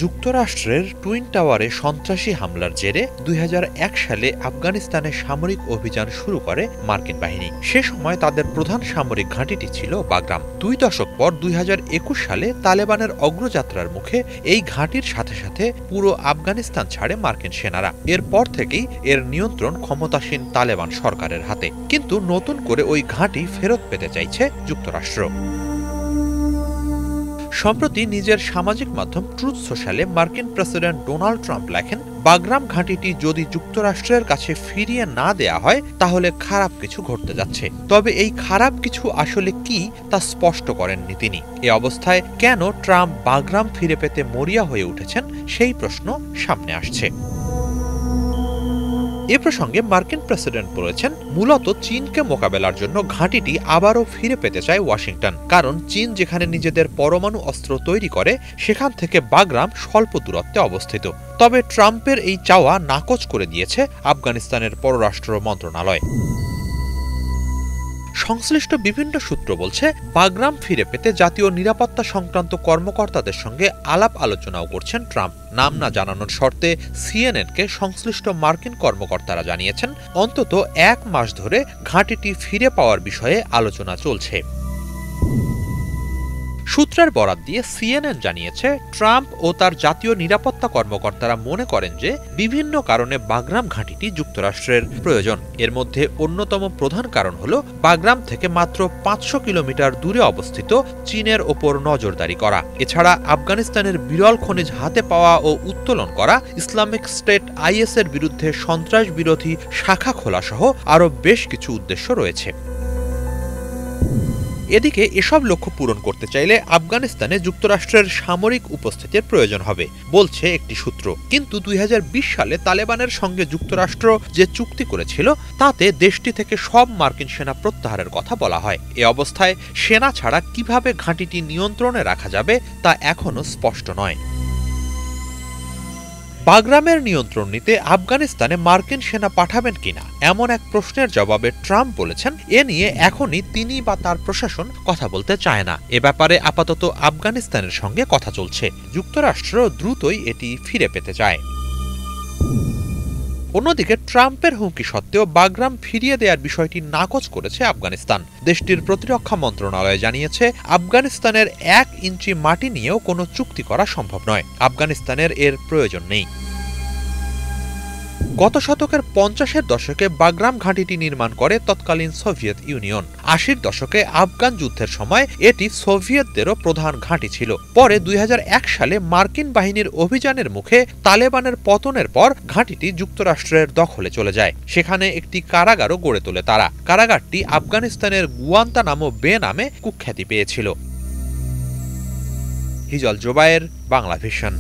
যুক্তরাষ্ট্রের টুইন টাওয়ারে সন্ত্রাসী হামলার জেরে ২০০১ সালে আফগানিস্তানে সামরিক অভিযান শুরু করে মার্কিন বাহিনী। সে সময় তাদের প্রধান সামরিক ঘাঁটিটি ছিল বাগরাম। ২ দশক পর ২০২১ সালে তালেবানের অগ্রযাত্রার মুখে এই ঘাঁটির সাথে সাথে পুরো আফগানিস্তান ছাড়ে মার্কিন সেনারা। এরপর থেকেই এর নিয়ন্ত্রণ ক্ষমতাসীন তালেবান সরকারের হাতে। কিন্তু নতুন করে ওই ঘাঁটি ফেরত পেতে চাইছে যুক্তরাষ্ট্র। সম্প্রতি নিজের সামাজিক মাধ্যম ট্রুথ সোশ্যালে মার্কিন প্রেসিডেন্ট ডোনাল্ড ট্রাম্প লেখেন, বাগরাম ঘাঁটিটি যদি যুক্তরাষ্ট্রের কাছে ফিরিয়ে না দেয়া হয় তাহলে খারাপ কিছু ঘটতে যাচ্ছে। তবে এই খারাপ কিছু আসলে কি তা স্পষ্ট করেননি তিনি। এ অবস্থায় কেন ট্রাম্প বাগরাম ফিরে পেতে মরিয়া হয়ে উঠেছেন সেই প্রশ্ন সামনে আসছে। এ প্রসঙ্গে মার্কিন প্রেসিডেন্ট বলেছেন, মূলত চীনকে মোকাবেলার জন্য ঘাঁটিটি আবারও ফিরে পেতে চায় ওয়াশিংটন। কারণ চীন যেখানে নিজেদের পরমাণু অস্ত্র তৈরি করে সেখান থেকে বাগরাম স্বল্প দূরত্বে অবস্থিত। তবে ট্রাম্পের এই চাওয়া নাকচ করে দিয়েছে আফগানিস্তানের পররাষ্ট্র মন্ত্রণালয়। সংশ্লিষ্ট বিভিন্ন সূত্র বলছে, বাগরাম ফিরে পেতে জাতীয় নিরাপত্তা সংক্রান্ত কর্মকর্তাদের সঙ্গে আলাপ আলোচনাও করছেন ট্রাম্প। নাম না জানানোর শর্তে সিএনএনকে সংশ্লিষ্ট মার্কিন কর্মকর্তারা জানিয়েছেন, অন্তত 1 মাস ধরে ঘাঁটিটি ফিরে পাওয়ার বিষয়ে আলোচনা চলছে। সূত্রের বরাত দিয়ে সিএনএন জানিয়েছে, ট্রাম্প ও তার জাতীয় নিরাপত্তা কর্মকর্তারা মনে করেন যে বিভিন্ন কারণে বাগরাম ঘাঁটিটি যুক্তরাষ্ট্রের প্রয়োজন। এর মধ্যে অন্যতম প্রধান কারণ হল বাগরাম থেকে মাত্র ৫০০ কিলোমিটার দূরে অবস্থিত চীনের ওপর নজরদারি করা। এছাড়া আফগানিস্তানের বিরল খনিজ হাতে পাওয়া ও উত্তোলন করা, ইসলামিক স্টেট আইএসের বিরুদ্ধে সন্ত্রাস বিরোধী শাখা খোলা সহ আরও বেশ কিছু উদ্দেশ্য রয়েছে। এদিকে এসব লক্ষ্য পূরণ করতে চাইলে আফগানিস্তানে যুক্তরাষ্ট্রের সামরিক উপস্থিতির প্রয়োজন হবে বলছে একটি সূত্র। কিন্তু ২০২০ সালে তালেবানের সঙ্গে যুক্তরাষ্ট্র যে চুক্তি করেছিল তাতে দেশটি থেকে সব মার্কিন সেনা প্রত্যাহারের কথা বলা হয়। এ অবস্থায় সেনা ছাড়া কিভাবে ঘাঁটিটি নিয়ন্ত্রণে রাখা যাবে তা এখনো স্পষ্ট নয়। বাগরামের নিয়ন্ত্রণ নিতে আফগানিস্তানে মার্কিন সেনা পাঠাবেন কিনা এমন এক প্রশ্নের জবাবে ট্রাম্প বলেছেন, এ নিয়ে এখনই তিনি বা তার প্রশাসন কথা বলতে চায় না। এ ব্যাপারে আপাতত আফগানিস্তানের সঙ্গে কথা চলছে। যুক্তরাষ্ট্র দ্রুতই এটি ফিরে পেতে চায়। অন্যদিকে ট্রাম্পের হুমকি সত্ত্বেও বাগরাম ফিরিয়ে দেওয়ার বিষয়টি নাকচ করেছে আফগানিস্তান। দেশটির প্রতিরক্ষা মন্ত্রণালয় জানিয়েছে, আফগানিস্তানের 1 ইঞ্চি মাটি নিয়েও কোনো চুক্তি করা সম্ভব নয়। আফগানিস্তানের এর প্রয়োজন নেই। গত শতকের 50-এর দশকে বাগরাম ঘাঁটিটি নির্মাণ করে তৎকালীন সোভিয়েত ইউনিয়ন। 80-র দশকে আফগান যুদ্ধের সময় এটি সোভিয়েতদেরও প্রধান ঘাঁটি ছিল। পরে ২০০১ সালে মার্কিন বাহিনীর অভিযানের মুখে তালেবানের পতনের পর ঘাঁটিটি যুক্তরাষ্ট্রের দখলে চলে যায়। সেখানে একটি কারাগারও গড়ে তোলে তারা। কারাগারটি আফগানিস্তানের গুয়ান্তানামো বে নামে কুখ্যাতি পেয়েছিল। হিজল জোবায়ের, বাংলা ভিশন।